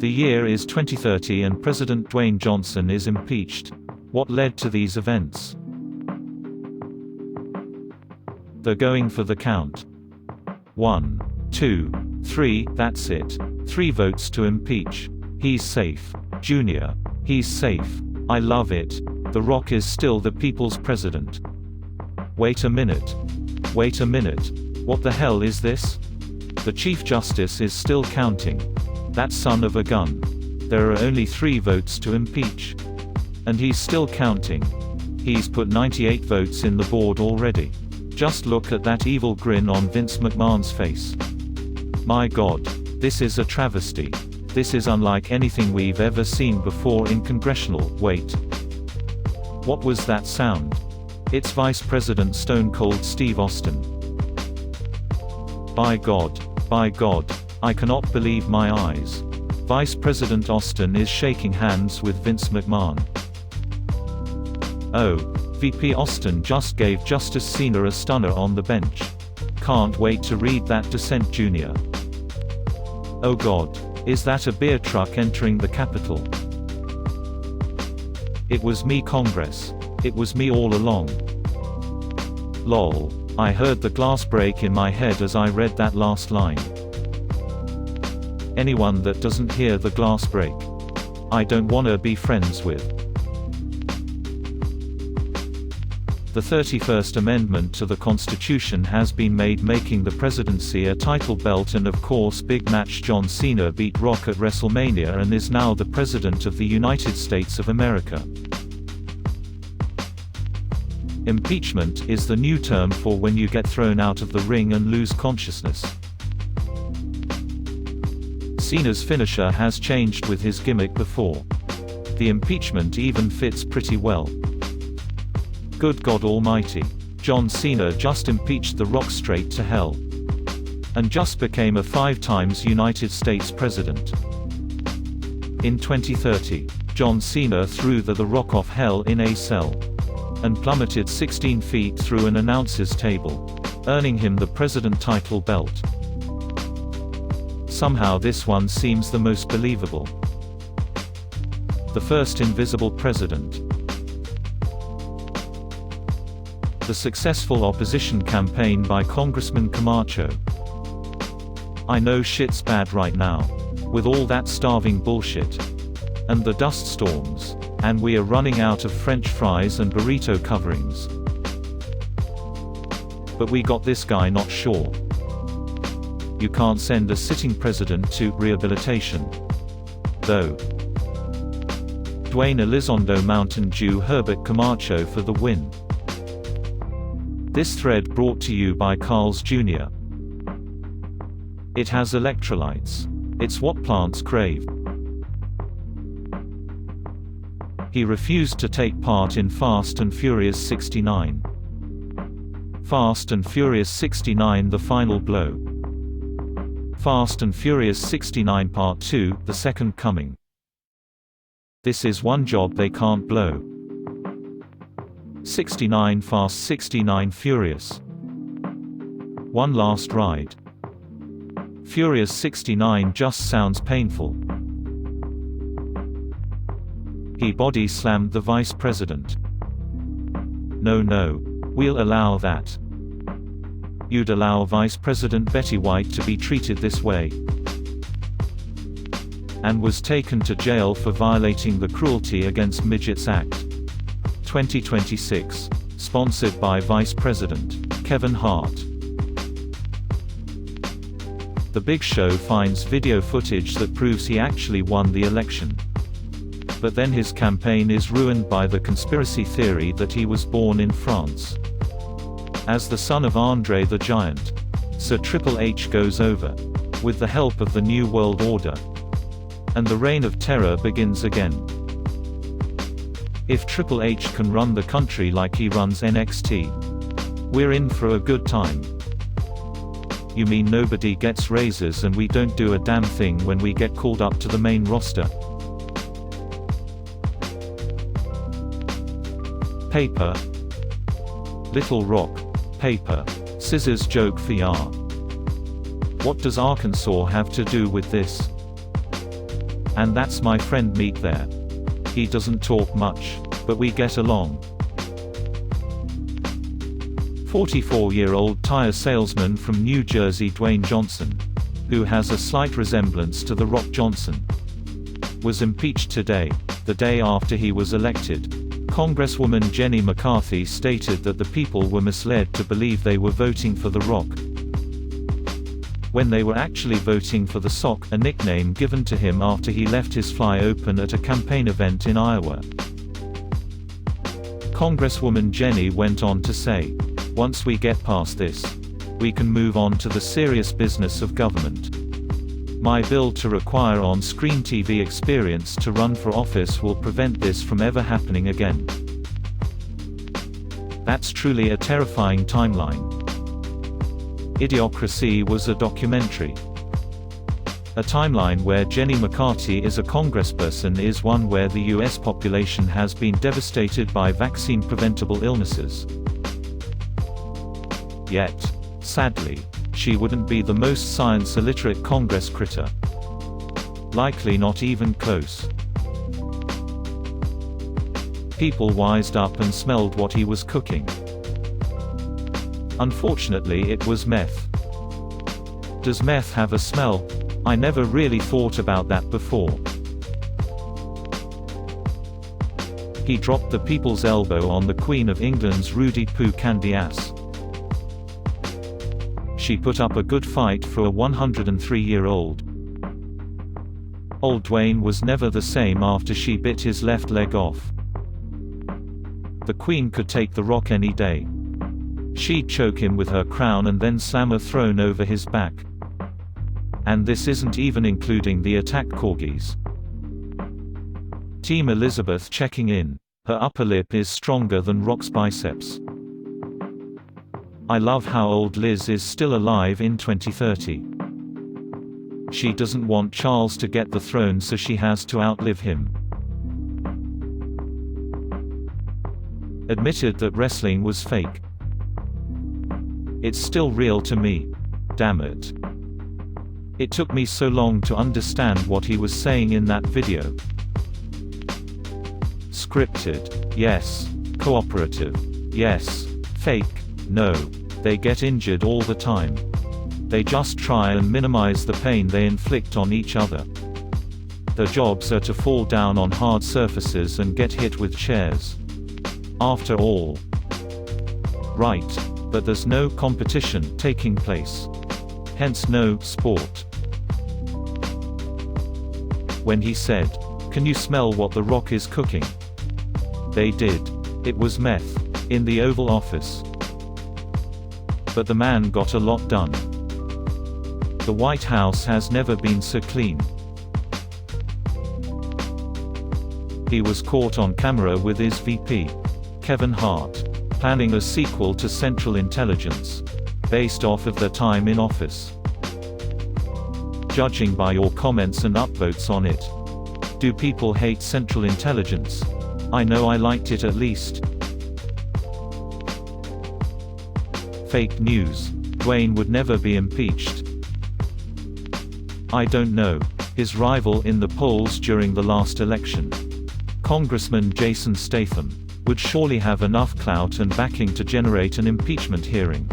The year is 2030 and President Dwayne Johnson is impeached. What led to these events? They're going for the count. 1, 2, 3, that's it. 3 votes to impeach. He's safe. Junior. He's safe. I love it. The Rock is still the people's president. Wait a minute. Wait a minute. What the hell is this? The Chief Justice is still counting. That son of a gun. There are only 3 votes to impeach. And he's still counting. He's put 98 votes in the board already. Just look at that evil grin on Vince McMahon's face. My God. This is a travesty. This is unlike anything we've ever seen before in congressional. Wait. What was that sound? It's Vice President Stone Cold Steve Austin. By God. By God. I cannot believe my eyes. Vice President Austin is shaking hands with Vince McMahon. Oh. VP Austin just gave Justice Cena a stunner on the bench. Can't wait to read that dissent, Junior. Oh God. Is that a beer truck entering the Capitol? It was me, Congress. It was me all along. Lol. I heard the glass break in my head as I read that last line. Anyone that doesn't hear the glass break, I don't wanna be friends with. The 31st Amendment to the Constitution has been made, making the presidency a title belt, and of course big match. John Cena beat Rock at WrestleMania and is now the President of the United States of America. Impeachment is the new term for when you get thrown out of the ring and lose consciousness. Cena's finisher has changed with his gimmick before. The impeachment even fits pretty well. Good God Almighty. John Cena just impeached The Rock straight to hell. And just became a 5 times United States President. In 2030, John Cena threw The Rock off hell in a cell. And plummeted 16 feet through an announcer's table. Earning him the President title belt. Somehow this one seems the most believable. The first invisible president. The successful opposition campaign by Congressman Camacho. I know shit's bad right now. With all that starving bullshit. And the dust storms. And we are running out of French fries and burrito coverings. But we got this guy, not sure. You can't send a sitting president to rehabilitation. Though. Dwayne Elizondo Mountain Dew Herbert Camacho for the win. This thread brought to you by Carl's Jr. It has electrolytes. It's what plants crave. He refused to take part in Fast and Furious 69. Fast and Furious 69 The Final Blow. Fast and Furious 69 Part 2 The Second Coming. This is one job they can't blow. 69 Fast 69 Furious. One last ride. Furious 69 just sounds painful. He body slammed the vice president. No, we'll allow that. You'd allow Vice President Betty White to be treated this way? And was taken to jail for violating the Cruelty Against Midgets Act. 2026. Sponsored by Vice President Kevin Hart. The Big Show finds video footage that proves he actually won the election. But then his campaign is ruined by the conspiracy theory that he was born in France. As the son of Andre the Giant. Sir Triple H goes over. With the help of the New World Order. And the reign of terror begins again. If Triple H can run the country like he runs NXT, we're in for a good time. You mean nobody gets raises and we don't do a damn thing when we get called up to the main roster? Paper. Little Rock. Paper. Scissors joke for ya. What does Arkansas have to do with this? And that's my friend Meek there. He doesn't talk much, but we get along. 44-year-old tire salesman from New Jersey Dwayne Johnson, who has a slight resemblance to The Rock Johnson, was impeached today, the day after he was elected. Congresswoman Jenny McCarthy stated that the people were misled to believe they were voting for The Rock, when they were actually voting for the Sock, a nickname given to him after he left his fly open at a campaign event in Iowa. Congresswoman Jenny went on to say, "Once we get past this, we can move on to the serious business of government. My bill to require on-screen TV experience to run for office will prevent this from ever happening again." That's truly a terrifying timeline. Idiocracy was a documentary. A timeline where Jenny McCarthy is a congressperson is one where the U.S. population has been devastated by vaccine-preventable illnesses. Yet, sadly, she wouldn't be the most science-illiterate Congress critter. Likely not even close. People wised up and smelled what he was cooking. Unfortunately, it was meth. Does meth have a smell? I never really thought about that before. He dropped the people's elbow on the Queen of England's Rudy Poo candy ass. She put up a good fight for a 103-year-old. Old Dwayne was never the same after she bit his left leg off. The Queen could take The Rock any day. She'd choke him with her crown and then slam a throne over his back. And this isn't even including the attacked corgis. Team Elizabeth checking in. Her upper lip is stronger than Rock's biceps. I love how old Liz is still alive in 2030. She doesn't want Charles to get the throne, so she has to outlive him. Admitted that wrestling was fake. It's still real to me. Damn it. It took me so long to understand what he was saying in that video. Scripted, yes. Cooperative, yes. Fake, no. They get injured all the time. They just try and minimize the pain they inflict on each other. Their jobs are to fall down on hard surfaces and get hit with chairs. After all. Right. But there's no competition taking place. Hence no sport. When he said, "Can you smell what The Rock is cooking?" They did. It was meth. In the Oval Office. But the man got a lot done. The White House has never been so clean. He was caught on camera with his VP, Kevin Hart, planning a sequel to Central Intelligence, based off of their time in office. Judging by your comments and upvotes on it, do people hate Central Intelligence? I know I liked it at least. Fake news. Dwayne would never be impeached. I don't know. His rival in the polls during the last election, Congressman Jason Statham, would surely have enough clout and backing to generate an impeachment hearing.